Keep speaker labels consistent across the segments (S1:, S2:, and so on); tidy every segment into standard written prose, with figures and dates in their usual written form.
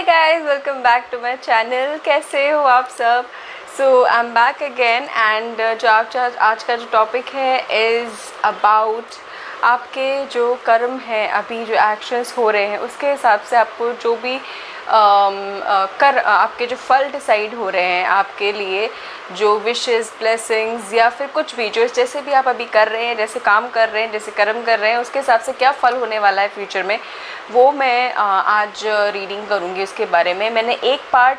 S1: guys, welcome back to my channel. कैसे हो आप सब? So I'm back again and जो आज का जो टॉपिक है is about आपके जो कर्म हैं, अभी जो एक्शंस हो रहे हैं उसके हिसाब से आपको जो भी आपके जो फल डिसाइड हो रहे हैं आपके लिए, जो विशेस, ब्लेसिंग्स या फिर कुछ भी जो जैसे भी आप अभी कर रहे हैं, जैसे काम कर रहे हैं, जैसे कर्म कर रहे हैं, उसके हिसाब से क्या फल होने वाला है फ्यूचर में, वो मैं आज रीडिंग करूँगी। उसके बारे में मैंने एक पार्ट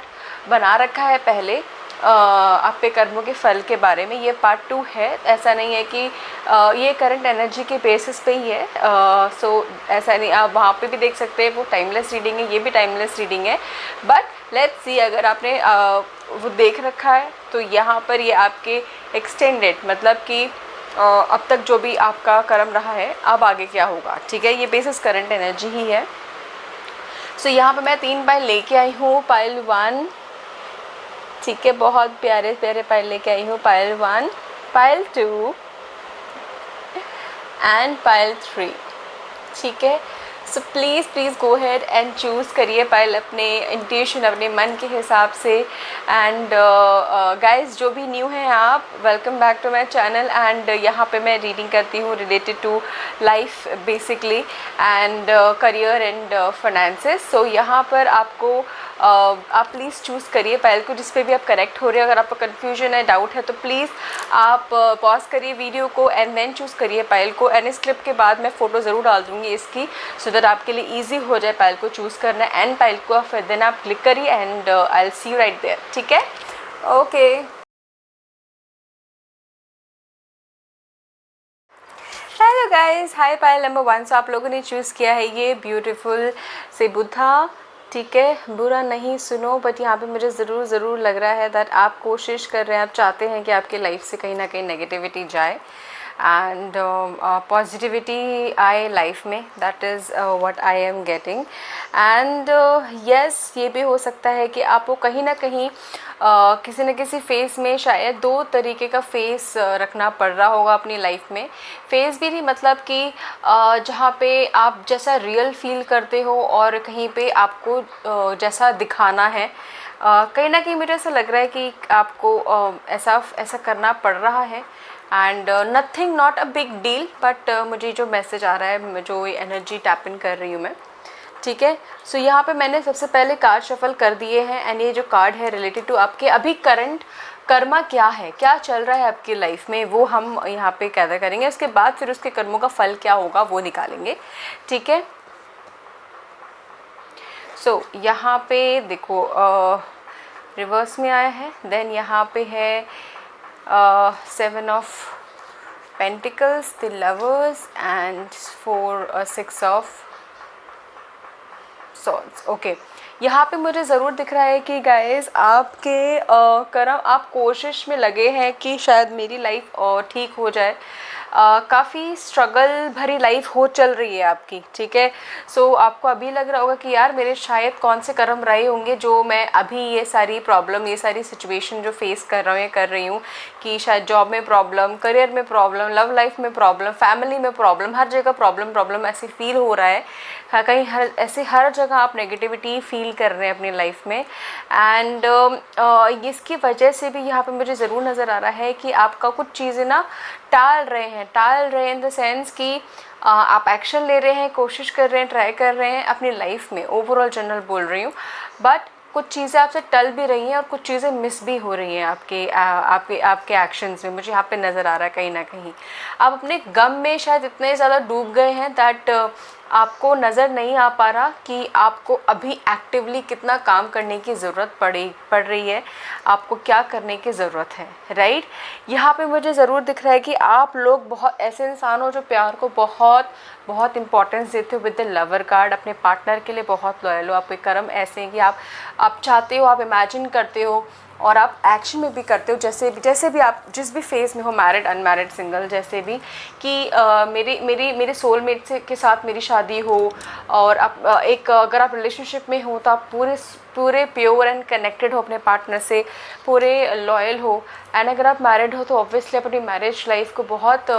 S1: बना रखा है पहले आपके कर्मों के फल के बारे में। ये पार्ट 2 है। ऐसा नहीं है कि ये करंट एनर्जी के बेसिस पे ही है। सो ऐसा नहीं, आप वहाँ पे भी देख सकते हैं, वो टाइमलेस रीडिंग है, ये भी टाइमलेस रीडिंग है। बट लेट्स सी, अगर आपने वो देख रखा है तो यहाँ पर ये आपके एक्सटेंडेड, मतलब कि अब तक जो भी आपका कर्म रहा है, अब आगे क्या होगा, ठीक है। ये बेसिस करंट एनर्जी ही है। सो यहाँ पर मैं 3 पाइल लेके आई हूँ। पाइल 1, ठीक है, बहुत प्यारे प्यारे पाइल लेके आई हूँ। पाइल 1, पाइल 2 एंड पाइल 3, ठीक है। So please go head and choose करिए पाइल अपने इंट्यूशन, अपने मन के हिसाब से। एंड गाइस, जो भी न्यू हैं आप, welcome back to my channel. And यहाँ पे मैं रीडिंग करती हूँ related to life basically, and career and finances. So यहाँ पर आपको आप प्लीज़ चूज़ करिए पाइल को जिस पे भी आप करेक्ट हो रहे हैं। अगर आपको कन्फ्यूजन है, डाउट है, तो प्लीज़ आप पॉज करिए वीडियो को एंड देन चूज़ करिए पाइल को। एंड इस क्लिप के बाद मैं फ़ोटो ज़रूर डाल दूँगी इसकी, सो दैट आपके लिए ईजी हो जाए पाइल को चूज़ करना। एंड पाइल को फिर देन आप क्लिक करिए and I will see you right there, ठीक है। Okay, hello guys, hi. Pile number 1 से आप लोगों ने चूज़ किया है ये ब्यूटीफुल से बुद्धा, ठीक है। बुरा नहीं सुनो, बट यहाँ पे मुझे ज़रूर लग रहा है दैट आप कोशिश कर रहे हैं, आप चाहते हैं कि आपके लाइफ से कहीं ना कहीं नेगेटिविटी जाए एंड पॉजिटिविटी आए लाइफ में। That is what I am getting. And yes, ये भी हो सकता है कि आपको कहीं ना कहीं किसी न किसी फेस में शायद 2 तरीके का फेस रखना पड़ रहा होगा अपनी लाइफ में। फेस भी नहीं, मतलब कि जहाँ पे आप जैसा रियल फील करते हो और कहीं पे आपको जैसा दिखाना है। कहीं ना कहीं मुझे ऐसा लग रहा है कि आपको ऐसा करना पड़ रहा है। And nothing, not a big deal, but मुझे जो मैसेज आ रहा है, जो एनर्जी टैप इन कर रही हूँ मैं, ठीक है। सो यहाँ पे मैंने सबसे पहले कार्ड शफल कर दिए हैं। एंड ये जो कार्ड है रिलेटेड टू आपके अभी करंट कर्मा क्या है, क्या चल रहा है आपकी लाइफ में, वो हम यहाँ पे कैदा करेंगे। उसके बाद फिर उसके कर्मों का फल क्या होगा वो निकालेंगे, ठीक है। सो यहाँ पे देखो रिवर्स में आया है। देन यहाँ पे है 7 of pentacles, the lovers and 6 of swords. Okay, यहाँ पे मुझे ज़रूर दिख रहा है कि गाइस आपके कर्म, आप कोशिश में लगे हैं कि शायद मेरी लाइफ ठीक हो जाए। काफ़ी स्ट्रगल भरी लाइफ हो चल रही है आपकी, ठीक है। सो आपको अभी लग रहा होगा कि यार मेरे शायद कौन से कर्म रहे होंगे जो मैं अभी ये सारी प्रॉब्लम, ये सारी सिचुएशन जो फेस कर रहा हूँ या कर रही हूँ, कि शायद जॉब में प्रॉब्लम, करियर में प्रॉब्लम, लव लाइफ में प्रॉब्लम, फैमिली में प्रॉब्लम, हर जगह प्रॉब्लम ऐसे फील हो रहा है। कहीं हर जगह आप नेगेटिविटी फील कर रहे हैं अपनी लाइफ में। एंड इसकी वजह से भी यहाँ पे मुझे ज़रूर नज़र आ रहा है कि आपका कुछ चीज़ें ना टाल रहे हैं इन द सेंस कि आप एक्शन ले रहे हैं, कोशिश कर रहे हैं, ट्राई कर रहे हैं अपनी लाइफ में। ओवरऑल जनरल बोल रही हूँ, बट कुछ चीज़ें आपसे टल भी रही हैं और कुछ चीज़ें मिस भी हो रही हैं आपके एक्शंस में। मुझे यहाँ पे नज़र आ रहा है कहीं ना कहीं आप अपने गम में शायद इतने ज़्यादा डूब गए हैं दैट आपको नज़र नहीं आ पा रहा कि आपको अभी एक्टिवली कितना काम करने की ज़रूरत पड़ रही है, आपको क्या करने की ज़रूरत है, राइट। यहाँ पे मुझे ज़रूर दिख रहा है कि आप लोग बहुत ऐसे इंसान हो जो प्यार को बहुत इंपॉर्टेंस देते हो। विद द लवर कार्ड, अपने पार्टनर के लिए बहुत लॉयल हो। आपके कर्म ऐसे हैं कि आप चाहते हो, आप इमेजिन करते हो और आप एक्शन में भी करते हो। जैसे भी आप जिस भी फेज़ में हो, मैरिड, अनमैरिड, सिंगल, जैसे भी, कि मेरे सोलमेट के साथ मेरी शादी हो। और अगर आप रिलेशनशिप में हो तो आप पूरे प्योर एंड कनेक्टेड हो अपने पार्टनर से, पूरे लॉयल हो। एंड अगर आप मैरिड हो तो ऑब्वियसली अपनी मैरिज लाइफ को बहुत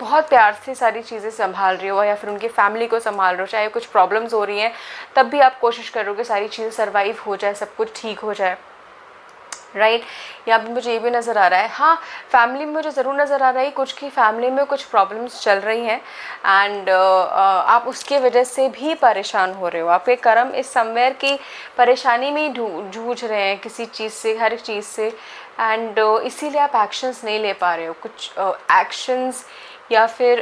S1: बहुत प्यार से सारी चीज़ें संभाल रहे हो या फिर उनकी फैमिली को संभाल रहे हो, चाहे कुछ प्रॉब्लम्स हो रही हैं तब भी आप कोशिश करोगे सारी चीज़ें सर्वाइव हो जाए, सब कुछ ठीक हो जाए, राइट। यहाँ पे मुझे ये भी नज़र आ रहा है, हाँ फैमिली में मुझे ज़रूर नज़र आ रहा है कुछ की फैमिली में कुछ प्रॉब्लम्स चल रही हैं एंड आप उसके वजह से भी परेशान हो रहे हो। आपके कर्म इस समवेयर की परेशानी में ही जूझ रहे हैं किसी चीज़ से, हर एक चीज़ से, एंड इसीलिए आप एक्शंस नहीं ले पा रहे हो। कुछ एक्शंस या फिर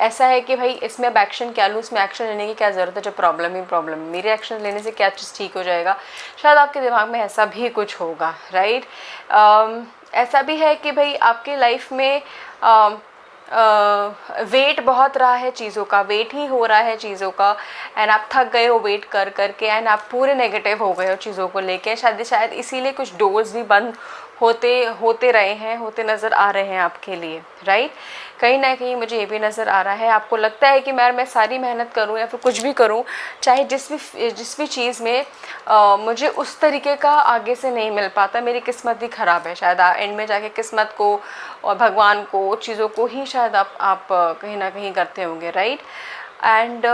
S1: ऐसा है कि भाई इसमें अब एक्शन क्या लूँ, इसमें एक्शन लेने की क्या ज़रूरत है जब प्रॉब्लम ही प्रॉब्लम, मेरे एक्शन लेने से क्या चीज़ ठीक हो जाएगा, शायद आपके दिमाग में ऐसा भी कुछ होगा, राइट। ऐसा भी है कि भाई आपके लाइफ में वेट बहुत रहा है चीज़ों का, वेट ही हो रहा है चीज़ों का, एंड आप थक गए हो वेट कर करके, एंड आप पूरे नेगेटिव हो गए हो चीज़ों को लेके। शायद इसीलिए कुछ डोर्स भी बंद होते रहे हैं, होते नज़र आ रहे हैं आपके लिए, राइट। कहीं ना कहीं मुझे ये भी नज़र आ रहा है, आपको लगता है कि मैं सारी मेहनत करूं या फिर कुछ भी करूं, चाहे जिस भी चीज़ में मुझे उस तरीके का आगे से नहीं मिल पाता, मेरी किस्मत ही ख़राब है। शायद एंड में जाके किस्मत को और भगवान को, चीज़ों को ही शायद आप कहीं ना कहीं करते होंगे, right. And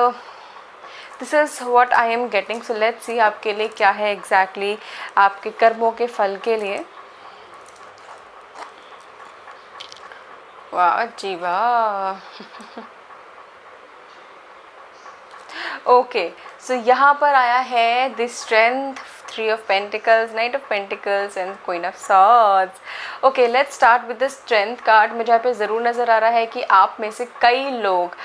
S1: this is what I am getting. So let's see आपके लिए क्या है एग्जैक्टली आपके कर्मों के फल के लिए। वाह जी वाह। ओके, सो यहाँ पर आया है the strength, 3 of pentacles, night of pentacles and queen of swords. Okay, let's start with the strength card. मुझे यहाँ पे ज़रूर नज़र आ रहा है कि आप में से कई लोग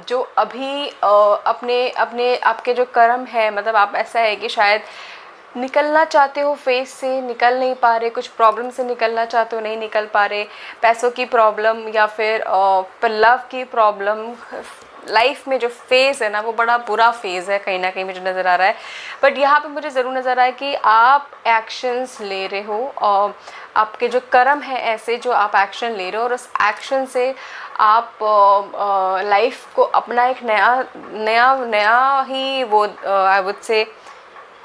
S1: जो अभी अपने आपके जो कर्म है, मतलब आप ऐसा है कि शायद निकलना चाहते हो फेस से, निकल नहीं पा रहे, कुछ प्रॉब्लम से निकलना चाहते हो, नहीं निकल पा रहे, पैसों की प्रॉब्लम या फिर लव की प्रॉब्लम। लाइफ में जो फेज़ है ना वो बड़ा बुरा फेज़ है, कहीं ना कहीं मुझे नज़र आ रहा है। बट यहाँ पे मुझे ज़रूर नज़र आ रहा है कि आप एक्शंस ले रहे हो, और आपके जो कर्म है ऐसे जो आप एक्शन ले रहे हो, और उस एक्शन से आप लाइफ को अपना एक नया ही वो आई वुड से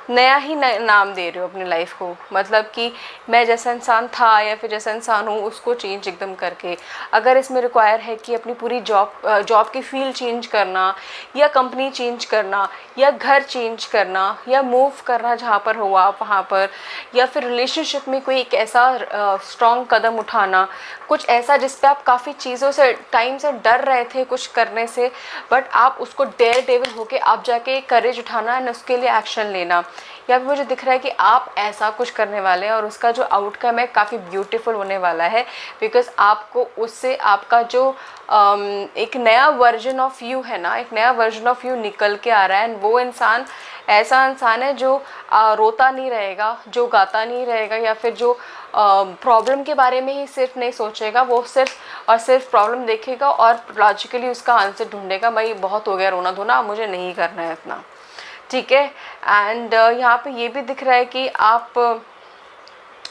S1: नया ही नाम दे रहे हो अपनी लाइफ को। मतलब कि मैं जैसा इंसान था या फिर जैसा इंसान हूँ उसको चेंज एकदम करके, अगर इसमें रिक्वायर है कि अपनी पूरी जॉब की फील्ड चेंज करना, या कंपनी चेंज करना, या घर चेंज करना, या मूव करना जहाँ पर हो आप वहाँ पर, या फिर रिलेशनशिप में कोई एक ऐसा स्ट्रॉन्ग कदम उठाना, कुछ ऐसा जिस पे आप काफ़ी चीज़ों से टाइम से डर रहे थे कुछ करने से, बट आप उसको डेयर डेविल होके आप जाके करेज उठाना एंड उसके लिए एक्शन लेना। या फिर मुझे दिख रहा है कि आप ऐसा कुछ करने वाले हैं और उसका जो आउटकम है काफ़ी ब्यूटीफुल होने वाला है, बिकॉज आपको उससे आपका जो एक नया वर्जन ऑफ यू है ना, एक नया वर्जन ऑफ यू निकल के आ रहा है। एंड वो इंसान ऐसा इंसान है जो रोता नहीं रहेगा, जो गाता नहीं रहेगा, या फिर जो प्रॉब्लम के बारे में ही सिर्फ नहीं सोचेगा, वो सिर्फ और सिर्फ प्रॉब्लम देखेगा और लॉजिकली उसका आंसर ढूंढेगा, भाई बहुत हो गया रोना धोना, मुझे नहीं करना है इतना, ठीक है। एंड यहाँ पे ये भी दिख रहा है कि आप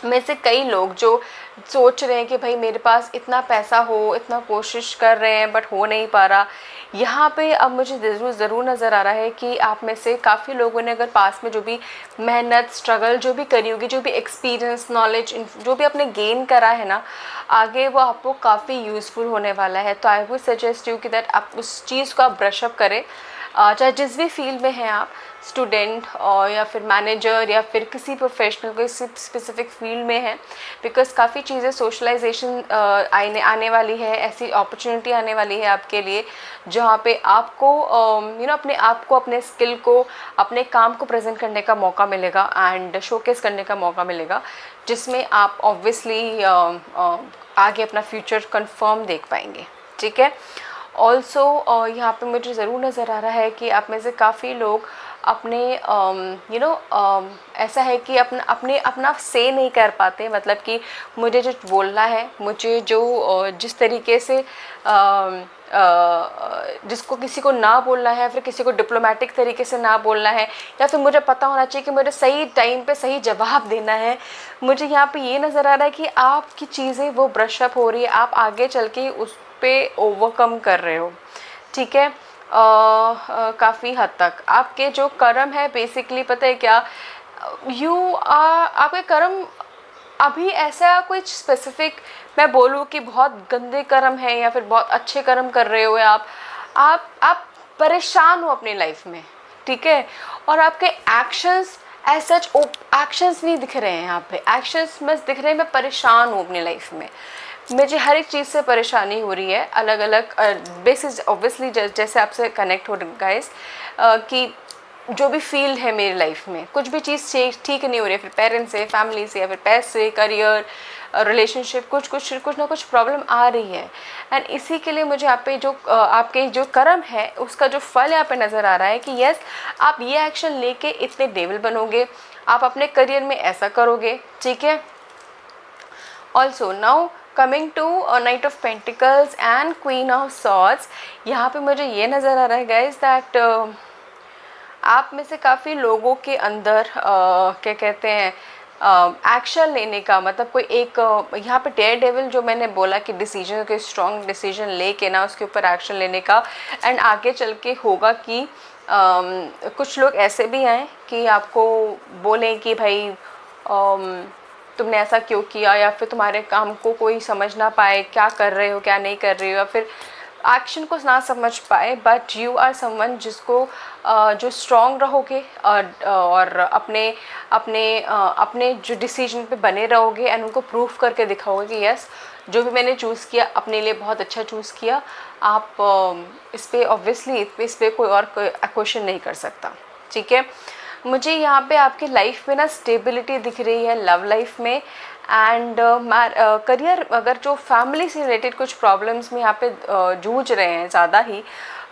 S1: में से कई लोग जो सोच रहे हैं कि भाई मेरे पास इतना पैसा हो, इतना कोशिश कर रहे हैं बट हो नहीं पा रहा। यहाँ पे अब मुझे ज़रूर नज़र आ रहा है कि आप में से काफ़ी लोगों ने अगर पास में जो भी मेहनत, स्ट्रगल जो भी करी होगी, जो भी एक्सपीरियंस, नॉलेज जो भी आपने गेन करा है ना, आगे वो आपको काफ़ी यूज़फुल होने वाला है। तो आई वुड सजेस्ट यू कि दैट आप उस चीज़ को आप ब्रशअप करें, चाहे जिस भी फील्ड में हैं आप, स्टूडेंट और या फिर मैनेजर या फिर किसी प्रोफेशनल किसी स्पेसिफिक फील्ड में है, बिकॉज काफ़ी चीज़ें सोशलाइजेशन आने वाली है, ऐसी अपॉर्चुनिटी आने वाली है आपके लिए जहाँ पे आपको अपने आप को, अपने स्किल को, अपने काम को प्रेजेंट करने का मौका मिलेगा एंड शोकेस करने का मौका मिलेगा, जिसमें आप ऑब्वियसली आगे अपना फ्यूचर कंफर्म देख पाएंगे, ठीक है। ऑल्सो यहाँ पे मुझे ज़रूर नज़र आ रहा है कि आप में से काफ़ी लोग अपने ऐसा है कि अपना से नहीं कर पाते, मतलब कि मुझे जो बोलना है, मुझे जो जिस तरीके से जिसको किसी को ना बोलना है, फिर किसी को डिप्लोमेटिक तरीके से ना बोलना है, या फिर मुझे पता होना चाहिए कि मुझे सही टाइम पे सही जवाब देना है। मुझे यहाँ पे ये नज़र आ रहा है कि आपकी चीज़ें वो ब्रशअप हो रही है, आप आगे चल के उस पे ओवरकम कर रहे हो, ठीक है। काफ़ी हद तक आपके जो कर्म है बेसिकली पता है क्या, आपके कर्म अभी ऐसा कुछ स्पेसिफिक मैं बोलूँ कि बहुत गंदे कर्म है या फिर बहुत अच्छे कर्म कर रहे हो आप परेशान हो अपनी लाइफ में, ठीक है, और आपके एक्शंस एज सच एक्शंस नहीं दिख रहे हैं, यहाँ पे एक्शंस बस दिख रहे हैं मैं परेशान हूँ अपनी लाइफ में, मुझे हर एक चीज़ से परेशानी हो रही है, अलग अलग बेसिस ऑब्वियसली जैसे आपसे कनेक्ट हो गाइस कि जो भी फील्ड है मेरी लाइफ में कुछ भी चीज़ ठीक नहीं हो रही है, फिर पेरेंट्स से, फैमिली से, या फिर पैसे, करियर, रिलेशनशिप, कुछ ना कुछ प्रॉब्लम आ रही है। एंड इसी के लिए मुझे आप पे जो आपके जो कर्म है उसका जो फल यहाँ पे नज़र आ रहा है कि यस आप ये एक्शन लेके इतने डेवल बनोगे, आप अपने करियर में ऐसा करोगे, ठीक है। Also now coming to knight of pentacles and queen of swords, यहाँ पे मुझे ये नज़र आ रहा है गाइज दैट आप में से काफ़ी लोगों के अंदर क्या कहते हैं एक्शन लेने का, मतलब कोई एक यहाँ पे डेयर डेविल जो मैंने बोला कि डिसीजन के स्ट्रॉन्ग डिसीजन लेके ना उसके ऊपर एक्शन लेने का, एंड आगे चल के होगा कि कुछ लोग ऐसे भी हैं कि आपको बोलें कि भाई तुमने ऐसा क्यों किया, या फिर तुम्हारे काम को कोई समझ ना पाए, क्या कर रहे हो क्या नहीं कर रहे हो, या फिर एक्शन को ना समझ पाए, बट यू आर समवन जिसको जो स्ट्रॉन्ग रहोगे और अपने जो डिसीजन पे बने रहोगे एंड उनको प्रूफ करके दिखाओगे कि यस जो भी मैंने चूज़ किया अपने लिए बहुत अच्छा चूज़ किया। आप इस पर ऑब्वियसली इस पर कोई और क्वेश्चन नहीं कर सकता, ठीक है। मुझे यहाँ पे आपकी लाइफ में ना स्टेबिलिटी दिख रही है लव लाइफ में, एंड करियर अगर जो फैमिली से रिलेटेड कुछ प्रॉब्लम्स में यहाँ पे जूझ रहे हैं ज़्यादा ही,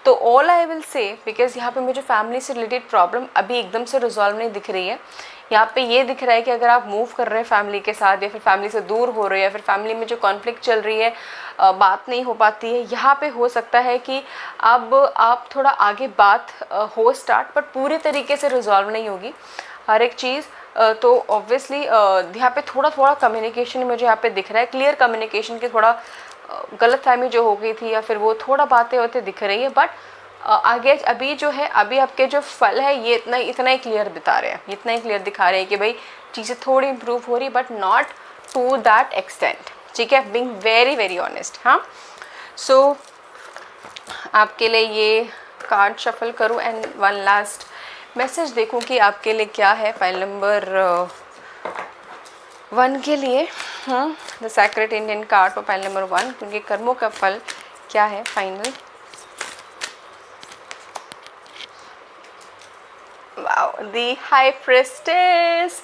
S1: तो all I will say because यहाँ पे मुझे फैमिली से रिलेटेड प्रॉब्लम अभी एकदम से रिजॉल्व नहीं दिख रही है। यहाँ पे ये दिख रहा है कि अगर आप मूव कर रहे हैं फैमिली के साथ, या फिर फैमिली से दूर हो रहे हैं, या फिर फैमिली में जो कॉन्फ्लिक्ट चल रही है, बात नहीं हो पाती है, यहाँ पे हो सकता है कि अब आप थोड़ा आगे बात हो स्टार्ट, बट पूरी तरीके से रिजॉल्व नहीं होगी हर एक चीज़। तो ऑब्वियसली यहाँ पे थोड़ा कम्युनिकेशन मुझे यहाँ पे दिख रहा है, क्लियर कम्युनिकेशन की थोड़ा गलतफहमी जो हो गई थी या फिर वो थोड़ा बातें होते दिख रही है, बट आगे अभी जो है अभी आपके जो फल है ये इतना ही क्लियर बता रहे हैं, इतना ही क्लियर दिखा रहे हैं कि भाई चीज़ें थोड़ी इम्प्रूव हो रही, but not to that extent, ठीक है, बीइंग वेरी वेरी ऑनेस्ट। हाँ, सो आपके लिए ये कार्ड शफल करूँ एंड वन लास्ट मैसेज देखूं कि आपके लिए क्या है फाइल नंबर 1 के लिए। The sacred Indian card for file number 1, क्योंकि कर्मों का फल क्या है फाइनल। वाओ, दी हाई प्रेस्टेस,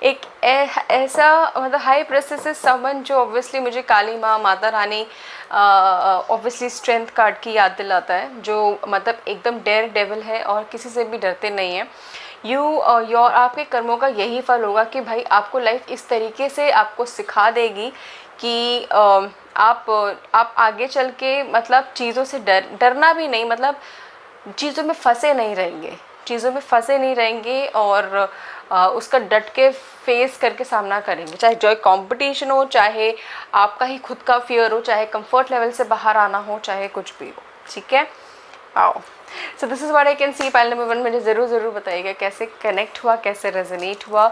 S1: एक ऐसा मतलब हाई प्रेस्टेस इज समवन जो ऑब्वियसली मुझे काली माँ, Mata Rani, obviously strength card की याद दिलाता है, जो मतलब एकदम डेयर डेविल है और किसी से भी डरते नहीं हैं। योर आपके कर्मों का यही फल होगा कि भाई आपको लाइफ इस तरीके से आपको सिखा देगी कि आप आगे चल के मतलब चीज़ों से डरना भी नहीं, मतलब चीज़ों में फंसे नहीं रहेंगे और उसका डट के फेस करके सामना करेंगे, चाहे जो कंपटीशन हो, चाहे आपका ही खुद का फियर हो, चाहे कंफर्ट लेवल से बाहर आना हो, चाहे कुछ भी हो, ठीक है। आओ, so this is what I can see. File number 1 मुझे ज़रूर बताइएगा कैसे कनेक्ट हुआ, कैसे रेजोनेट हुआ,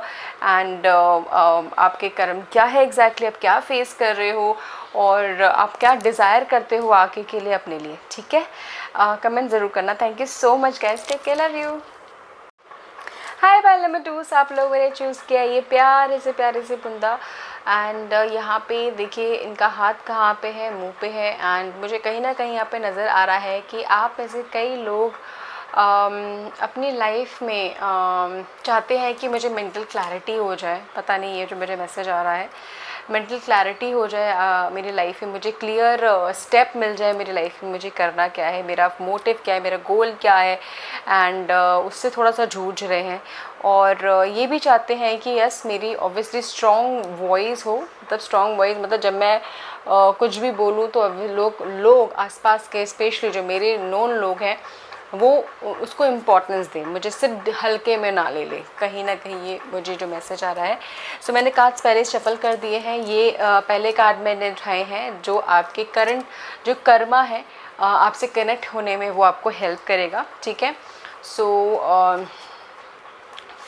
S1: एंड आपके कर्म क्या है एग्जैक्टली, आप क्या फेस कर रहे हो और आप क्या डिज़ायर करते हो आगे के लिए अपने लिए, ठीक है। कमेंट ज़रूर करना। Thank you so much guys, take care, love you. Hi pile number 2, आप लोगों ने चूज़ किया ये प्यारे से बुंदा, एंड यहाँ पे देखिए इनका हाथ कहाँ पे है, मुंह पे है, एंड मुझे कहीं ना कहीं यहाँ पे नज़र आ रहा है कि आप में से कई लोग अपनी लाइफ में चाहते हैं कि मुझे मेंटल क्लैरिटी हो जाए। पता नहीं ये जो मुझे मैसेज आ रहा है, मेंटल क्लैरिटी हो जाए मेरी लाइफ में, मुझे क्लियर स्टेप मिल जाए मेरी लाइफ में, मुझे करना क्या है, मेरा मोटिव क्या है, मेरा गोल क्या है, एंड उससे थोड़ा सा जूझ रहे हैं। और ये भी चाहते हैं कि यस मेरी ऑब्वियसली स्ट्रॉन्ग वॉइस हो, मतलब स्ट्रॉन्ग वॉइस मतलब जब मैं कुछ भी बोलूँ तो अभी लोग आसपास के स्पेशली जो मेरे नोन लोग हैं वो उसको इम्पोर्टेंस दें, मुझे सिर्फ हल्के में ना ले ले, कहीं ना कहीं ये मुझे जो मैसेज आ रहा है। सो मैंने कार्ड्स पहले शफल कर दिए हैं, ये पहले कार्ड मैंने उठाए हैं जो आपके करंट जो कर्मा है आपसे कनेक्ट होने में वो आपको हेल्प करेगा, ठीक है। सो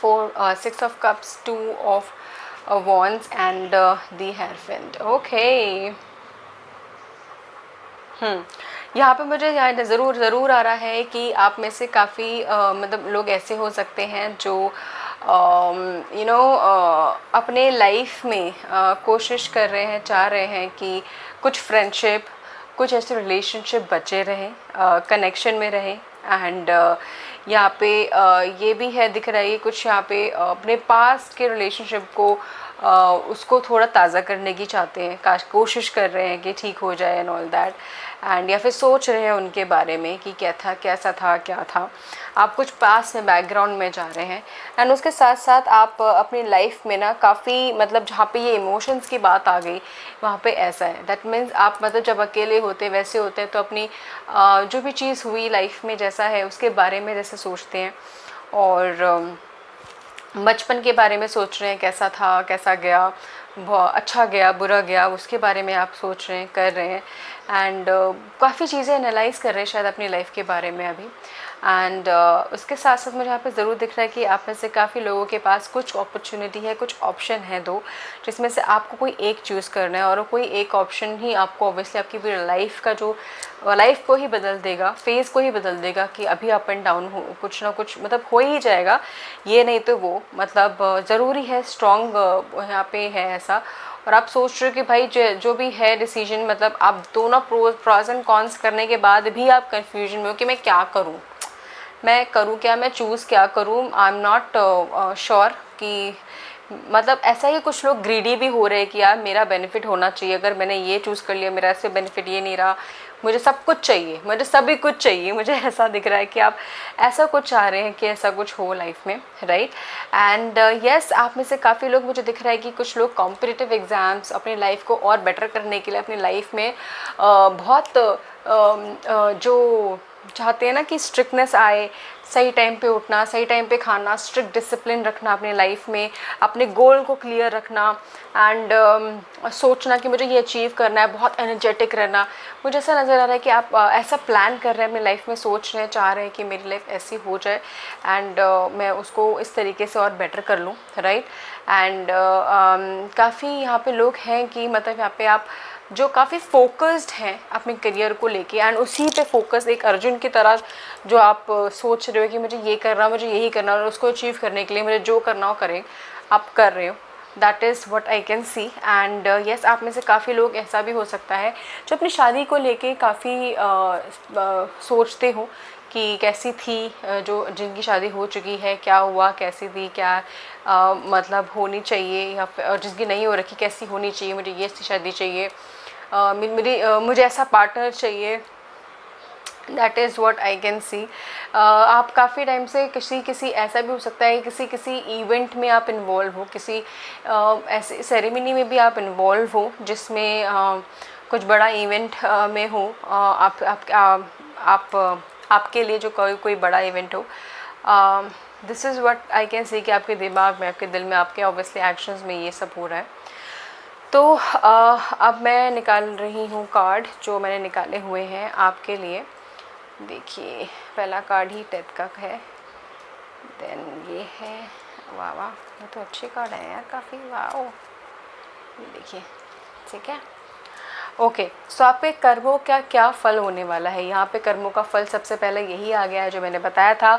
S1: 6 of cups, 2 of wands and the Hierophant. Okay. यहाँ पे मुझे यहाँ ज़रूर आ रहा है कि आप में से काफ़ी मतलब लोग ऐसे हो सकते हैं जो अपने लाइफ में कोशिश कर रहे हैं, चाह रहे हैं कि कुछ फ्रेंडशिप, कुछ ऐसे रिलेशनशिप बचे रहें, कनेक्शन में रहें। एंड यहाँ पे ये भी है, दिख रहा है कुछ यहाँ पे अपने पास के रिलेशनशिप को उसको थोड़ा ताज़ा करने की चाहते हैं, कोशिश कर रहे हैं कि ठीक हो जाए एंड ऑल दैट। एंड या फिर सोच रहे हैं उनके बारे में कि कैसा था क्या था। आप कुछ पास में बैकग्राउंड में जा रहे हैं। एंड उसके साथ साथ आप अपनी लाइफ में ना काफ़ी मतलब जहाँ पे ये इमोशंस की बात आ गई वहाँ पे ऐसा है, दैट मीन्स आप मतलब जब अकेले होते वैसे होते हैं तो अपनी जो भी चीज़ हुई लाइफ में जैसा है उसके बारे में जैसे सोचते हैं, और बचपन के बारे में सोच रहे हैं कैसा था, कैसा गया, अच्छा गया बुरा गया, उसके बारे में आप सोच रहे हैं, कर रहे हैं। एंड काफ़ी चीज़ें एनालाइज़ कर रहे हैं शायद अपनी लाइफ के बारे में अभी। एंड उसके साथ साथ मुझे यहाँ पे ज़रूर दिख रहा है कि आप में से काफ़ी लोगों के पास कुछ अपॉर्चुनिटी है, कुछ ऑप्शन है दो, जिसमें से आपको कोई एक चूज़ करना है, और कोई एक ऑप्शन ही आपको ऑब्वियसली आपकी पूरी लाइफ का जो लाइफ को ही बदल देगा, फेज़ को ही बदल देगा कि अभी अप एंड डाउन हो, कुछ ना कुछ मतलब हो ही जाएगा, ये नहीं तो वो, मतलब ज़रूरी है, स्ट्रॉन्ग यहाँ पे है ऐसा। और आप सोच रहे हो कि भाई जो भी है डिसीजन, मतलब आप दोनों प्रोज एंड कॉन्स करने के बाद भी आप कंफ्यूजन में हो कि मैं क्या करूँ, मैं करूँ क्या, मैं चूज़ क्या करूँ। आई एम नॉट श्योर कि मतलब ऐसा ही कुछ लोग ग्रीडी भी हो रहे हैं कि यार मेरा बेनिफिट होना चाहिए, अगर मैंने ये चूज़ कर लिया मेरा ऐसे बेनिफिट ये नहीं रहा, मुझे सब कुछ चाहिए, मुझे सभी कुछ चाहिए। मुझे ऐसा दिख रहा है कि आप ऐसा कुछ चाह रहे हैं कि ऐसा कुछ हो लाइफ में, राइट। एंड यस, आप में से काफ़ी लोग, मुझे दिख रहा है कि कुछ लोग कॉम्पिटिटिव एग्ज़ाम्स अपनी लाइफ को और बेटर करने के लिए अपनी लाइफ में बहुत जो चाहते हैं ना कि स्ट्रिक्टनेस आए, सही टाइम पे उठना, सही टाइम पे खाना, स्ट्रिक्ट डिसिप्लिन रखना अपने लाइफ में, अपने गोल को क्लियर रखना, एंड सोचना कि मुझे ये अचीव करना है, बहुत एनर्जेटिक रहना। मुझे ऐसा नज़र आ रहा है कि आप ऐसा प्लान कर रहे हैं अपनी लाइफ में, सोच रहे हैं, चाह रहे हैं कि मेरी लाइफ ऐसी हो जाए एंड मैं उसको इस तरीके से और बेटर कर लूँ, राइट। एंड काफ़ी यहाँ पे लोग हैं कि मतलब यहाँ पे आप जो काफ़ी फोकस्ड हैं अपने करियर को लेके, एंड उसी पे फोकस एक अर्जुन की तरह जो आप सोच रहे हो कि मुझे ये करना, मुझे यही करना, और उसको अचीव करने के लिए मुझे जो करना हो करें, आप कर रहे हो। That is what I can see. And yes, आप में से काफ़ी लोग ऐसा भी हो सकता है जो अपनी शादी को लेके काफ़ी सोचते हो कि कैसी थी, जो जिनकी शादी हो चुकी है क्या हुआ, कैसी थी, क्या मतलब होनी चाहिए, या फिर जिनकी नहीं हो रखी कैसी होनी चाहिए, मुझे ये शादी चाहिए, मुझे ऐसा पार्टनर चाहिए। That is what I can see. आप काफ़ी टाइम से किसी ऐसा भी हो सकता है किसी इवेंट में आप इन्वॉल्व हो, किसी ऐसे सेरेमनी में भी आप इन्वॉल्व हो जिसमें कुछ बड़ा इवेंट में हो, आपके लिए जो कोई बड़ा इवेंट हो। This is what I can see कि आपके दिमाग में, आपके दिल में, आपके ऑब्वियसली एक्शंस में ये सब हो रहा है। तो अब मैं निकाल रही हूँ कार्ड जो मैंने निकाले हुए हैं आपके लिए। देखिए, पहला कार्ड ही डेथ का है, देन ये है, वाह वाह, ये तो अच्छे कार्ड है यार काफ़ी, वाह। ये देखिए, ठीक है, ओके। सो आपके कर्मों का क्या फल होने वाला है। यहाँ पे कर्मों का फल सबसे पहले यही आ गया है जो मैंने बताया था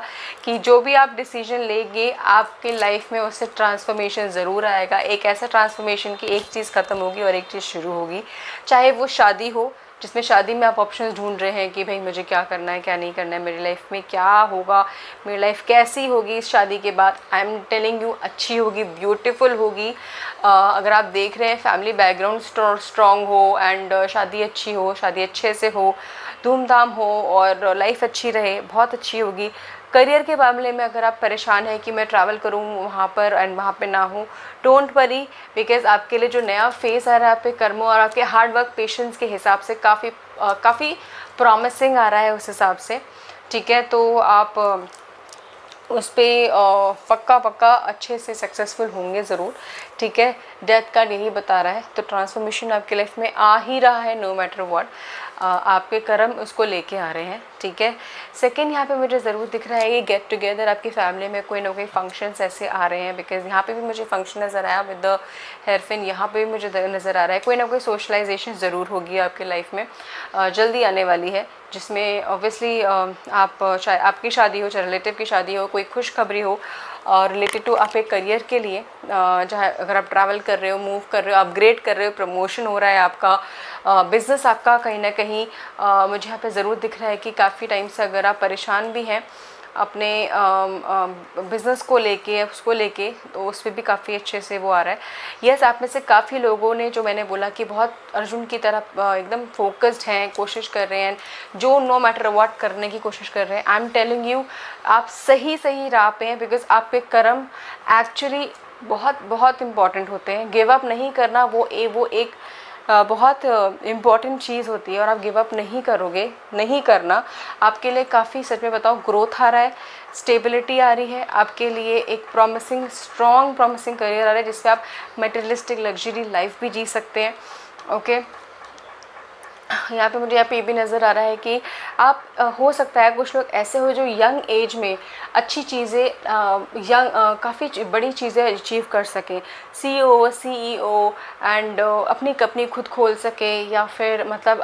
S1: कि जो भी आप डिसीजन लेंगे आपके लाइफ में उससे ट्रांसफॉर्मेशन ज़रूर आएगा। एक ऐसा ट्रांसफॉर्मेशन कि एक चीज़ ख़त्म होगी और एक चीज़ शुरू होगी, चाहे वो शादी हो, जिसमें शादी में आप ऑप्शंस ढूंढ रहे हैं कि भाई मुझे क्या करना है, क्या नहीं करना है, मेरी लाइफ में क्या होगा, मेरी लाइफ कैसी होगी इस शादी के बाद। आई एम टेलिंग यू, अच्छी होगी, ब्यूटीफुल होगी। अगर आप देख रहे हैं फैमिली बैकग्राउंड स्ट्रॉन्ग हो एंड शादी अच्छी हो, शादी अच्छे से हो, धूमधाम हो और लाइफ अच्छी रहे, बहुत अच्छी होगी। करियर के मामले में अगर आप परेशान हैं कि मैं ट्रैवल करूं वहाँ पर एंड वहाँ पे ना हूँ, डोंट वरी, बिकॉज आपके लिए जो नया फेज़ आ रहा है आपके कर्मों और आपके हार्ड वर्क पेशेंस के हिसाब से काफ़ी प्रॉमिसिंग आ रहा है उस हिसाब से, ठीक है। तो आप उस पर पक्का अच्छे से सक्सेसफुल होंगे ज़रूर, ठीक है। डेथ कार्ड यही बता रहा है, तो ट्रांसफॉर्मेशन आपके लाइफ में आ ही रहा है नो मैटर व्हाट। आपके कर्म उसको लेके आ रहे हैं, ठीक है। सेकंड यहाँ पे मुझे ज़रूर दिख रहा है ये गेट टुगेदर, आपकी फैमिली में कोई ना कोई फंक्शंस ऐसे आ रहे हैं, बिकॉज़ यहाँ पे भी मुझे फंक्शन नज़र आया विद द हेयरपिन, यहाँ पे भी मुझे नज़र आ रहा है कोई ना कोई सोशलाइजेशन ज़रूर होगी आपके लाइफ में, जल्दी आने वाली है, जिसमें ऑब्वियसली आप चाहे आपकी शादी हो चाहे रिलेटिव की शादी हो, कोई खुशखबरी हो रिलेटेड टू आप एक करियर के लिए, जहाँ अगर आप ट्रैवल कर रहे हो, मूव कर रहे हो, अपग्रेड कर रहे हो, प्रमोशन हो रहा है आपका, बिज़नेस आपका कहीं ना कहीं मुझे यहाँ पे ज़रूर दिख रहा है कि काफ़ी टाइम से अगर आप परेशान भी हैं अपने बिज़नेस को लेके, उसको लेके, तो उस पर भी काफ़ी अच्छे से वो आ रहा है। यस, आप में से काफ़ी लोगों ने, जो मैंने बोला कि बहुत अर्जुन की तरह एकदम फोकस्ड हैं, कोशिश कर रहे हैं, जो नो मैटर व्हाट करने की कोशिश कर रहे हैं, आई एम टेलिंग यू आप सही राह पे हैं, बिकॉज आपके कर्म एक्चुअली बहुत बहुत इम्पॉर्टेंट होते हैं। गिव अप नहीं करना वो एक बहुत इम्पॉर्टेंट चीज़ होती है, और आप गिव अप नहीं करोगे, नहीं करना आपके लिए काफ़ी, सच में बताओ, ग्रोथ आ रहा है, स्टेबिलिटी आ रही है आपके लिए, एक प्रॉमिसिंग स्ट्रॉन्ग प्रॉमिसिंग करियर आ रहा है जिससे आप मटेरियलिस्टिक लग्जरी लाइफ भी जी सकते हैं। ओके, यहाँ पे मुझे यहाँ पे ये भी नज़र आ रहा है कि आप हो सकता है कुछ लोग ऐसे हो जो यंग एज में अच्छी चीज़ें, काफ़ी बड़ी चीज़ें अचीव कर सकें, CEO एंड अपनी कंपनी खुद खोल सके, या फिर मतलब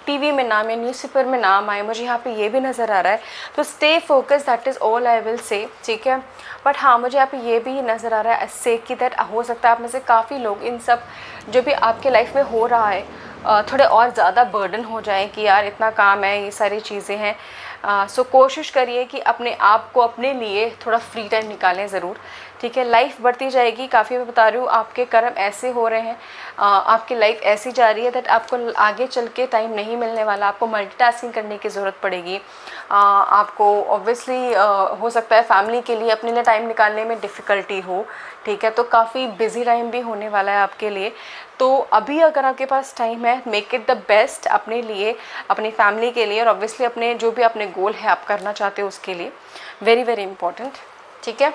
S1: टीवी में नाम या न्यूज़पेपर में नाम आए, मुझे यहाँ पे ये भी नज़र आ रहा है। तो stay focus, that is all I will say, ठीक है। बट हाँ, मुझे यहाँ पे ये भी नज़र आ रहा है से कि दैट हो सकता है आप में से काफ़ी लोग इन सब जो भी आपके लाइफ में हो रहा है थोड़े और ज़्यादा बर्डन हो जाए कि यार इतना काम है, ये सारी चीज़ें हैं। सो कोशिश करिए कि अपने आप को, अपने लिए थोड़ा फ्री टाइम निकालें ज़रूर, ठीक है। लाइफ बढ़ती जाएगी, काफ़ी मैं बता रही हूँ, आपके कर्म ऐसे हो रहे हैं, आपकी लाइफ ऐसी जा रही है दैट आपको आगे चल के टाइम नहीं मिलने वाला, आपको मल्टीटास्किंग करने की ज़रूरत पड़ेगी। आपको ऑब्वियसली हो सकता है फैमिली के लिए, अपने लिए टाइम निकालने में डिफ़िकल्टी हो, ठीक है। तो काफ़ी बिजी टाइम भी होने वाला है आपके लिए। तो अभी अगर आपके पास टाइम है, मेक इट द बेस्ट अपने लिए, अपनी फैमिली के लिए, और ऑब्वियसली अपने जो भी अपने गोल है आप करना चाहते हो उसके लिए, वेरी वेरी इंपॉर्टेंट, ठीक है।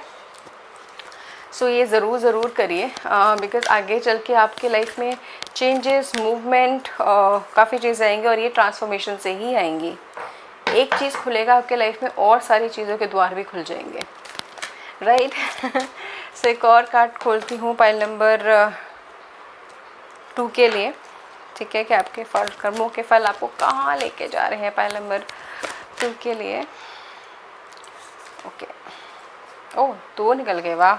S1: सो ये ज़रूर करिए, बिकॉज़ आगे चल के आपकी लाइफ में चेंजेस, मूवमेंट, काफ़ी चीज़ें आएंगी, और ये ट्रांसफॉर्मेशन से ही आएंगी। एक चीज़ खुलेगा आपके लाइफ में और सारी चीज़ों के द्वार भी खुल जाएंगे, राइट। सो एक और कार्ड खोलती हूँ पाइल नंबर 2 के लिए, ठीक है, कि आपके फल, कर्मों के फल आपको कहाँ लेके जा रहे हैं, पाइल नंबर 2 के लिए। ओके, ओह 2 निकल गए, वाह।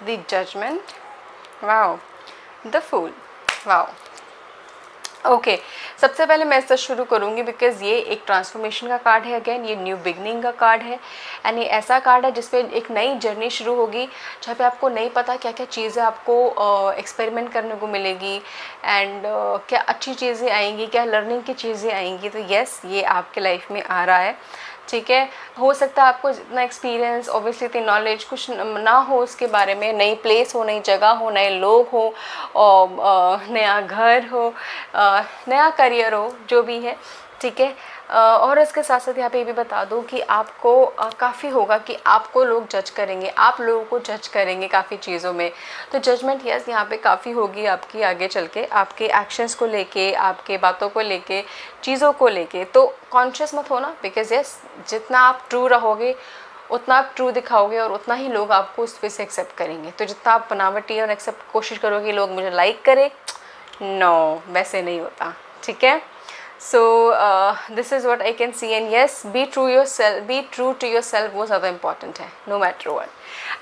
S1: The judgement, wow. The fool, wow. Okay, सबसे पहले मैं इससे शुरू करूँगी बिकॉज़ ये एक ट्रांसफॉर्मेशन का कार्ड है, अगेन ये न्यू बिगनिंग का कार्ड है, एंड ये ऐसा कार्ड है जिसपे एक नई जर्नी शुरू होगी, जहाँ पे आपको नहीं पता क्या क्या चीज़ें आपको एक्सपेरिमेंट करने को मिलेगी, एंड क्या अच्छी चीज़ें आएंगी, क्या लर्निंग की चीज़ें आएंगी। तो येस, ये आपके लाइफ में आ रहा है, ठीक है। हो सकता है आपको जितना एक्सपीरियंस, ऑब्वियसली इतनी नॉलेज कुछ ना हो उसके बारे में, नई प्लेस हो, नई जगह हो, नए लोग हो, और नया घर हो, नया करियर हो, जो भी है, ठीक है। और इसके साथ साथ यहाँ पे ये भी बता दूँ कि आपको काफ़ी होगा कि आपको लोग जज करेंगे, आप लोगों को जज करेंगे काफ़ी चीज़ों में। तो जजमेंट यस यहाँ पे काफ़ी होगी आपकी आगे चल के, आपके एक्शंस को लेके, आपके बातों को लेके, चीज़ों को लेके। तो कॉन्शियस मत होना, बिकॉज यस, जितना आप ट्रू रहोगे उतना आप ट्रू दिखाओगे, और उतना ही लोग आपको उस पे से एक्सेप्ट करेंगे। तो जितना आप बनावटी और एक्सेप्ट कोशिश करोगे लोग मुझे लाइक करें, नो, वैसे नहीं होता, ठीक है। So this is what I can see, and yes, be true to yourself, वो ज़्यादा important है, no matter what।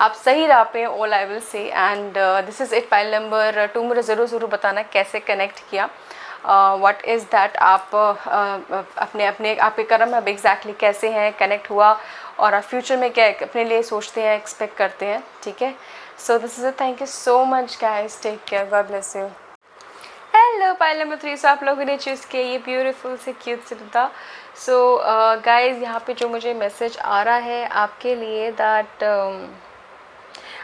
S1: आप सही राह पे, all I will say, and this is it। Pile number 2 मुझे ज़रूर बताना कैसे कनेक्ट किया, what is that, आप अपने आपके कर्म अब एग्जैक्टली कैसे हैं, कनेक्ट हुआ, और आप फ्यूचर में क्या अपने लिए सोचते हैं, एक्सपेक्ट करते हैं, ठीक है। So this is it, thank you so much guys, take care, God bless you. Hello, pile number 3, so आप लोगों ने चूज़ किया ये ब्यूटीफुल से क्यूट से था। सो गाइस, यहाँ पे जो मुझे मैसेज आ रहा है आपके लिए, दैट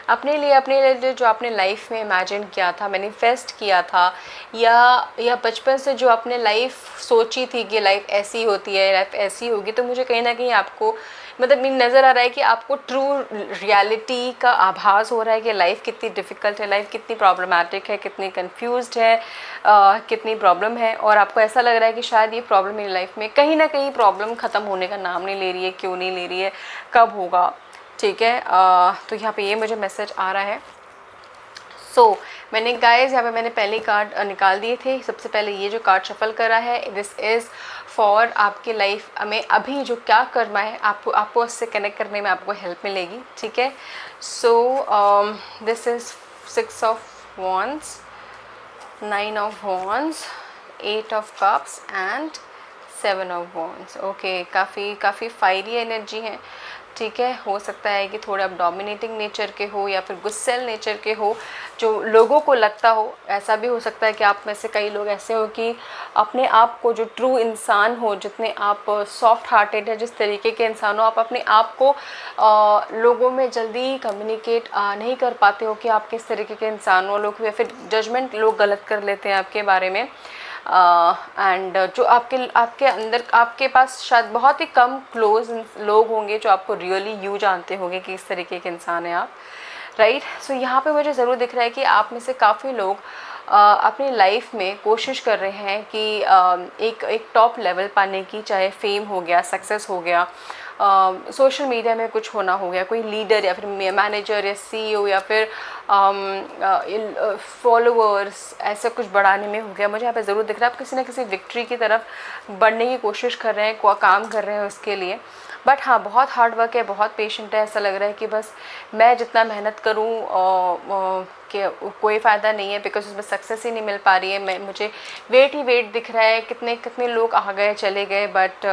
S1: अपने लिए जो आपने लाइफ में इमेजिन किया था, मैनिफेस्ट किया था, या बचपन से जो आपने लाइफ सोची थी कि लाइफ ऐसी होती है, लाइफ ऐसी होगी, तो मुझे कहीं ना कहीं आपको मतलब मुझे नज़र आ रहा है कि आपको ट्रू रियलिटी का आभास हो रहा है कि लाइफ कितनी डिफ़िकल्ट है, लाइफ कितनी प्रॉब्लमैटिक है, कितनी कंफ्यूज्ड है, कितनी प्रॉब्लम है। और आपको ऐसा लग रहा है कि शायद ये प्रॉब्लम मेरी लाइफ में कहीं ना कहीं प्रॉब्लम ख़त्म होने का नाम नहीं ले रही है। क्यों नहीं ले रही है, कब होगा, ठीक है। तो यहाँ पे ये मुझे मैसेज आ रहा है। मैंने गाइस यहाँ पे मैंने पहले कार्ड निकाल दिए थे। सबसे पहले ये जो कार्ड शफल करा है, दिस इज़ फॉर आपकी लाइफ में अभी जो क्या करना है, आपको उससे कनेक्ट करने में आपको हेल्प मिलेगी, ठीक है। This is 6 of wands, 9 of wands, 8 of cups and 7 of wands. Okay, काफ़ी फायरी एनर्जी है, ठीक है। हो सकता है कि थोड़े आप डोमिनेटिंग नेचर के हो या फिर गुस्सेल नेचर के हो, जो लोगों को लगता हो। ऐसा भी हो सकता है कि आप में से कई लोग ऐसे हो कि अपने आप को, जो ट्रू इंसान हो, जितने आप सॉफ्ट हार्टेड है, जिस तरीके के इंसान हो, आप अपने आप को लोगों में जल्दी कम्युनिकेट नहीं कर पाते हो कि आप किस तरीके के इंसान हो। लोग या फिर जजमेंट लोग गलत कर लेते हैं आपके बारे में। एंड जो आपके अंदर, आपके पास शायद बहुत ही कम क्लोज लोग होंगे जो आपको रियली यू जानते होंगे कि इस तरीके के इंसान हैं आप, राइट। सो यहाँ पे मुझे ज़रूर दिख रहा है कि आप में से काफ़ी लोग अपनी लाइफ में कोशिश कर रहे हैं कि एक टॉप लेवल पाने की, चाहे फेम हो गया, सक्सेस हो गया, सोशल मीडिया में कुछ होना हो गया, कोई लीडर या फिर मैनेजर या सीईओ या फिर फॉलोअर्स, ऐसा कुछ बढ़ाने में हो गया। मुझे यहाँ पे ज़रूर दिख रहा है आप किसी न किसी विक्ट्री की तरफ बढ़ने की कोशिश कर रहे हैं, काम कर रहे हैं उसके लिए। बट हाँ, बहुत हार्ड वर्क है, बहुत पेशेंट है। ऐसा लग रहा है कि बस मैं जितना मेहनत करूँ कि कोई फ़ायदा नहीं है, बिकॉज उसमें सक्सेस ही नहीं मिल पा रही है। मुझे वेट ही वेट दिख रहा है, कितने लोग आ गए चले गए, बट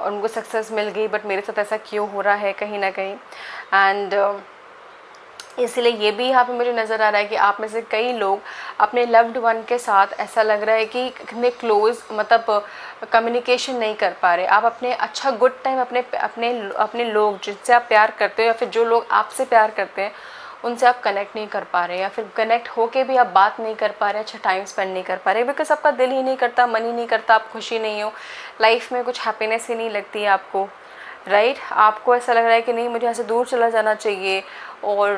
S1: उनको सक्सेस मिल गई, बट मेरे साथ ऐसा क्यों हो रहा है कहीं ना कहीं। एंड इसलिए ये भी यहाँ पे मुझे नज़र आ रहा है कि आप में से कई लोग अपने लव्ड वन के साथ, ऐसा लग रहा है कि कितने क्लोज, मतलब कम्युनिकेशन नहीं कर पा रहे। आप अपने अच्छा गुड टाइम अपने लोग जिनसे आप प्यार करते हो या फिर जो लोग आपसे प्यार करते हैं उनसे आप कनेक्ट नहीं कर पा रहे, या फिर कनेक्ट होके भी आप बात नहीं कर पा रहे, अच्छा टाइम स्पेंड नहीं कर पा रहे, बिकॉज आपका दिल ही नहीं करता, मन ही नहीं करता, आप खुशी नहीं हो, लाइफ में कुछ हैप्पीनेस ही नहीं लगती है आपको, राइट। आपको ऐसा लग रहा है कि नहीं, मुझे यहाँ से दूर चला जाना चाहिए, और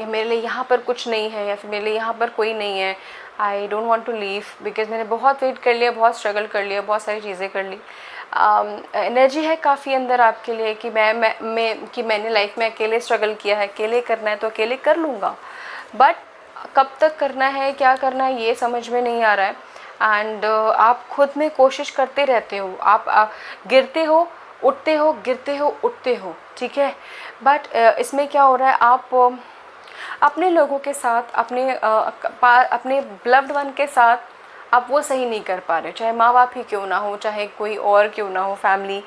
S1: मेरे लिए यहाँ पर कुछ नहीं है, या फिर मेरे लिए यहाँ पर कोई नहीं है, I don't want to leave, because मैंने बहुत वेट कर लिया, बहुत स्ट्रगल कर लिया, बहुत सारी चीज़ें कर ली। एनर्जी है काफ़ी अंदर आपके लिए कि मैंने लाइफ में अकेले स्ट्रगल किया है, अकेले करना है तो अकेले कर लूँगा, बट कब तक करना है, क्या करना है, ये समझ में नहीं आ रहा है। एंड आप खुद में कोशिश करते रहते हो, आप गिरते हो, उठते हो, गिरते हो, उठते हो, ठीक है। बट इसमें क्या हो रहा है, आप अपने लोगों के साथ, अपने ब्लव्ड वन के साथ आप वो सही नहीं कर पा रहे, चाहे माँ बाप ही क्यों ना हो, चाहे कोई और क्यों ना हो, फैमिली,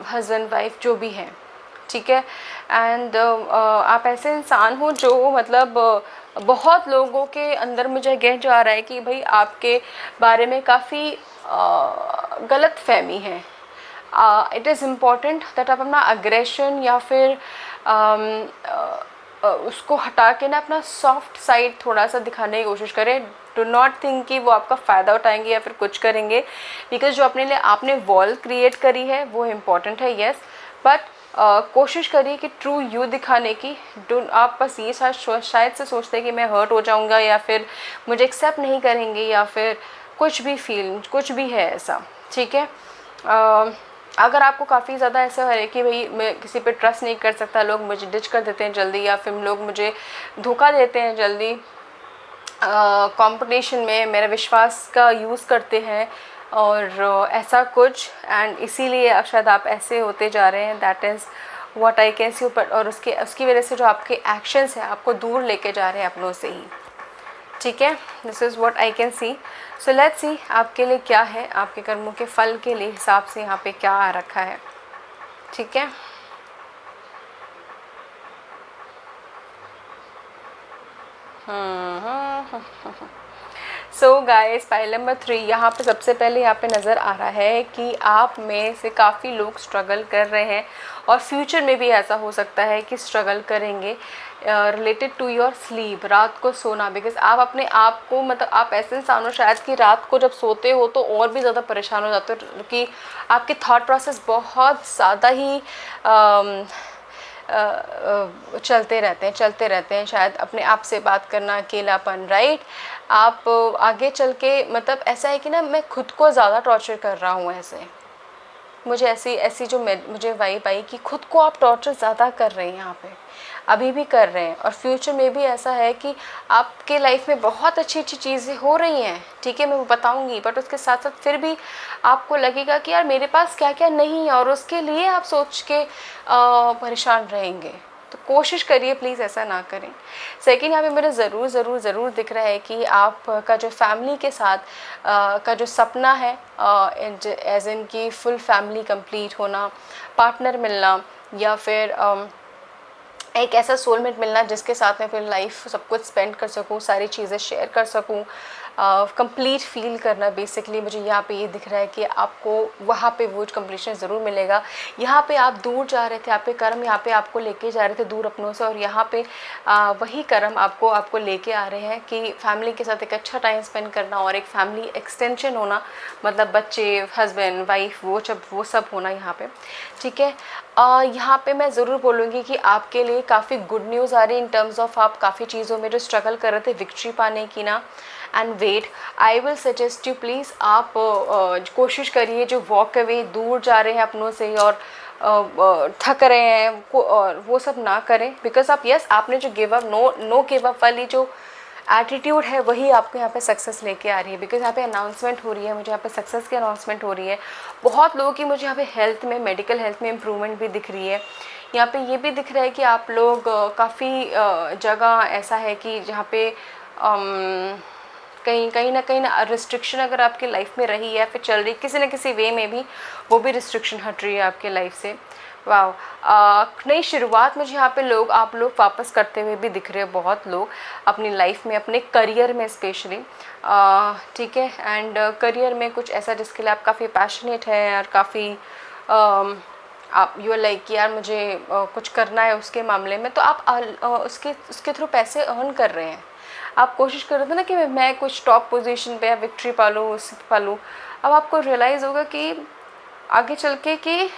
S1: हस्बैंड वाइफ जो भी है, ठीक है। एंड आप ऐसे इंसान हो जो मतलब बहुत लोगों के अंदर मुझे गेट जो आ रहा है कि भाई आपके बारे में काफ़ी गलत फहमी है। इट इज़ इम्पॉर्टेंट दैट आप अपना अग्रेशन या फिर उसको हटा के ना अपना सॉफ्ट साइड थोड़ा सा दिखाने की कोशिश करें। डू नॉट थिंक कि वो आपका फ़ायदा उठाएंगे या फिर कुछ करेंगे, बिकॉज जो अपने लिए आपने वॉल क्रिएट करी है वो इम्पॉर्टेंट है, येस, बट कोशिश करिए कि ट्रू यू दिखाने की। आप बस ये शायद से सोचते हैं कि मैं हर्ट हो जाऊंगा या फिर मुझे एक्सेप्ट नहीं करेंगे या फिर कुछ भी है ऐसा, ठीक है। अगर आपको काफ़ी ज़्यादा ऐसा है कि भाई मैं किसी पे ट्रस्ट नहीं कर सकता, लोग मुझे डिच कर देते हैं जल्दी, या फिर लोग मुझे धोखा देते हैं जल्दी, कंपटीशन में मेरा विश्वास का यूज़ करते हैं और ऐसा कुछ, एंड इसीलिए शायद आप ऐसे होते जा रहे हैं, that is what I can see. और उसकी वजह से जो आपके एक्शंस हैं आपको दूर लेके जा रहे हैं अपनों से ही, ठीक है। This is what I can see. So let's see आपके लिए क्या है, आपके कर्मों के फल के लिए हिसाब से यहाँ पे क्या आ रखा है, ठीक है। सो गाइस, पाइल नंबर 3 यहाँ पे सबसे पहले यहाँ पे नज़र आ रहा है कि आप में से काफ़ी लोग स्ट्रगल कर रहे हैं और फ्यूचर में भी ऐसा हो सकता है कि स्ट्रगल करेंगे रिलेटेड टू योर स्लीप, रात को सोना। बिकॉज आप अपने आप को, मतलब आप ऐसे इंसान हो शायद कि रात को जब सोते हो तो और भी ज़्यादा परेशान हो जाते हो कि आपके थॉट प्रोसेस बहुत ज़्यादा ही चलते रहते हैं। शायद अपने आप से बात करना, अकेलापन, राइट। आप आगे चल के, मतलब ऐसा है कि ना मैं खुद को ज़्यादा टॉर्चर कर रहा हूँ, ऐसे मुझे ऐसी जो मुझे वाइब आई कि खुद को आप टॉर्चर ज़्यादा कर रहे हैं यहाँ पे, अभी भी कर रहे हैं और फ्यूचर में भी ऐसा है कि आपके लाइफ में बहुत अच्छी चीज़ें हो रही हैं, ठीक है, मैं वो बताऊँगी, बट उसके साथ साथ फिर भी आपको लगेगा कि यार मेरे पास क्या क्या नहीं है और उसके लिए आप सोच के परेशान रहेंगे। तो कोशिश करिए प्लीज़ ऐसा ना करें। सेकंड, यहाँ पे मेरे ज़रूर दिख रहा है कि आपका जो फैमिली के साथ का जो सपना है, एज इन की फुल फैमिली कंप्लीट होना, पार्टनर मिलना, या फिर एक ऐसा सोलमेट मिलना जिसके साथ मैं फिर लाइफ सब कुछ स्पेंड कर सकूँ, सारी चीज़ें शेयर कर सकूँ, कंप्लीट फील करना। बेसिकली मुझे यहाँ पे ये दिख रहा है कि आपको वहाँ पे वो कंप्लीशन ज़रूर मिलेगा। यहाँ पे आप दूर जा रहे थे, आपके कर्म यहाँ पे आपको लेके जा रहे थे दूर अपनों से, और यहाँ पे वही कर्म आपको लेके आ रहे हैं कि फैमिली के साथ एक अच्छा टाइम स्पेंड करना और एक फैमिली एक्सटेंशन होना, मतलब बच्चे, हस्बैंड, वाइफ, वो सब होना यहाँ पे, ठीक है। यहाँ पे मैं ज़रूर बोलूँगी कि आपके लिए काफ़ी गुड न्यूज़ आ रही है इन टर्म्स ऑफ आप काफ़ी चीज़ों में जो स्ट्रगल कर रहे थे विक्ट्री पाने की ना। And wait, I will suggest you please आप कोशिश करिए, जो वॉक अवे, दूर जा रहे हैं अपनों से और थक रहे हैं और वो सब ना करें। बिकॉज आप, यस, आपने जो give up, know give up वाली जो एटीट्यूड है वही आपको यहाँ पे सक्सेस लेके आ रही है। बिकॉज यहाँ पे अनाउंसमेंट हो रही है, मुझे यहाँ पे सक्सेस की अनाउंसमेंट हो रही है। बहुत लोगों की मुझे यहाँ पे हेल्थ में, मेडिकल हेल्थ में इम्प्रूवमेंट भी दिख रही है। यहाँ पे ये भी दिख रहा है कि आप लोग काफ़ी जगह ऐसा है कि जहाँ पे कहीं ना रिस्ट्रिक्शन अगर आपकी लाइफ में रही है, फिर चल रही किसी न किसी वे में भी, वो भी रिस्ट्रिक्शन हट रही है आपके लाइफ से। वाह, नई शुरुआत मुझे यहाँ पे आप लोग वापस करते हुए भी दिख रहे हो, बहुत लोग अपनी लाइफ में, अपने करियर में स्पेशली, ठीक है। एंड करियर में कुछ ऐसा जिसके लिए आप काफ़ी पैशनेट है और काफ़ी आप यू आर लाइक यार मुझे कुछ करना है उसके मामले में, तो आप उसके थ्रू पैसे अर्न कर रहे हैं। आप कोशिश कर रहे थे ना कि मैं कुछ टॉप पोजीशन पे या विक्ट्री पालूँ, पालूँ। अब आपको रियलाइज़ होगा कि आगे चल के कि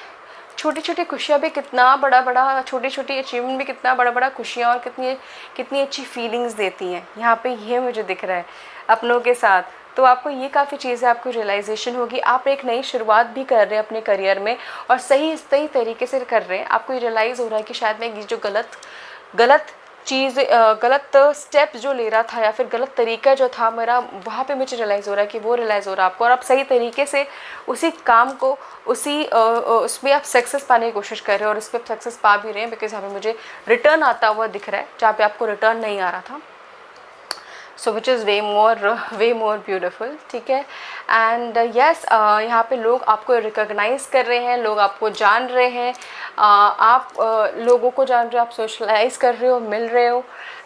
S1: छोटी छोटी खुशियाँ भी कितना बड़ा छोटी छोटी अचीवमेंट भी कितना बड़ा खुशियाँ और कितनी अच्छी फीलिंग्स देती हैं। यहाँ पे ये मुझे दिख रहा है अपनों के साथ। तो आपको ये काफ़ी चीज़ें, आपको रियलाइजेशन होगी, आप एक नई शुरुआत भी कर रहे हैं अपने करियर में और सही तरीके से कर रहे हैं। आपको ये रियलाइज़ हो रहा है कि शायद मैं ये जो गलत चीज़, गलत स्टेप जो ले रहा था या फिर गलत तरीका जो था मेरा, वहाँ पे मुझे रियलाइज़ हो रहा है कि वो रियलाइज़ हो रहा है आपको, और आप सही तरीके से उसी काम को, उसमें आप सक्सेस पाने की कोशिश कर रहे हो और उस पर सक्सेस पा भी रहे हैं। बिकॉज यहाँ पे मुझे रिटर्न आता हुआ दिख रहा है जहाँ पे आपको रिटर्न नहीं आ रहा था। सो which is way more beautiful, ठीक है। एंड येस, यहाँ पे लोग आपको रिकॉग्नाइज़ कर रहे हैं, लोग आपको जान रहे हैं, आप लोगों को जान रहे हो, आप सोशलाइज कर रहे हो, मिल रहे हो।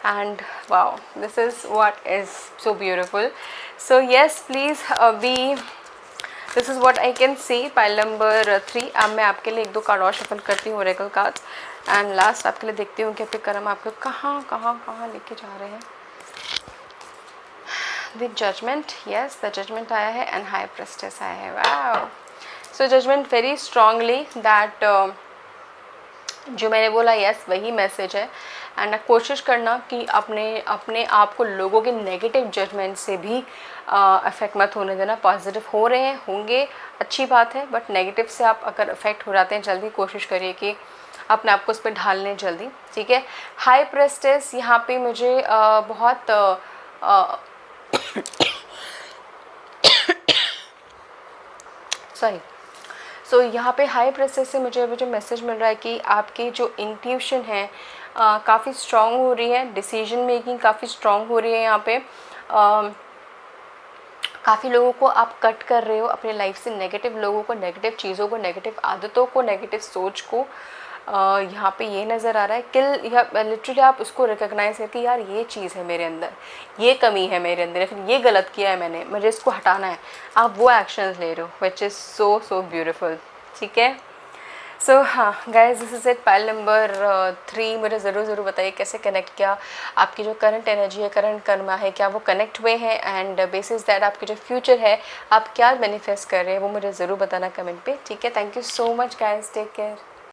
S1: And wow, this is what is so beautiful. So yes, please be, this is what I can see. Pile number 3, अब मैं आपके लिए 1-2 कार्ड और शफल करती हूँ, ओरेकल कार्ड्स, एंड लास्ट आपके लिए देखती हूँ कि आपके कर्म आपको कहाँ लेके जा रहे हैं। With judgement, yes, the judgement आया है एंड हाई प्रेस्टेस आया है। Wow, so judgement very strongly that जो मैंने बोला, यस, वही मैसेज है। एंड कोशिश करना कि अपने आप को लोगों के नेगेटिव जजमेंट से भी अफेक्ट मत होने देना। पॉजिटिव हो रहे हैं, होंगे, अच्छी बात है, बट नेगेटिव से आप अगर अफेक्ट हो जाते हैं, जल्दी कोशिश करिए कि अपने आप को उस पर ढाल लें जल्दी, ठीक है। हाई प्रेस्टेस यहाँ पे मुझे बहुत सॉरी, सो यहाँ पे हाई प्रेस्टेस से मुझे मैसेज मिल रहा है कि आपकी जो इंट्यूशन है काफ़ी स्ट्रॉन्ग हो रही है, डिसीजन मेकिंग काफ़ी स्ट्रॉन्ग हो रही है। यहाँ पे काफ़ी लोगों को आप कट कर रहे हो अपने लाइफ से, नेगेटिव लोगों को, नेगेटिव चीज़ों को, नेगेटिव आदतों को, नेगेटिव सोच को, यहाँ पे ये नज़र आ रहा है किल, लिटरली आप उसको रिकॉग्नाइज करके यार ये चीज़ है मेरे अंदर, ये कमी है मेरे अंदर, या फिर ये गलत किया है मैंने, मुझे इसको हटाना है, आप वो एक्शंस ले रहे हो, which is so so beautiful. ठीक है, सो हाँ guys, this is it, pile number 3। मुझे ज़रूर बताइए कैसे कनेक्ट किया, आपकी जो करंट एनर्जी है, करंट कर्मा है, क्या वो कनेक्ट हुए हैं, एंड बेसिस दैट आपके जो फ्यूचर है आप क्या मैनिफेस्ट कर रहे हैं वो मुझे ज़रूर बताना कमेंट पे। ठीक है, thank you so much guys, take care.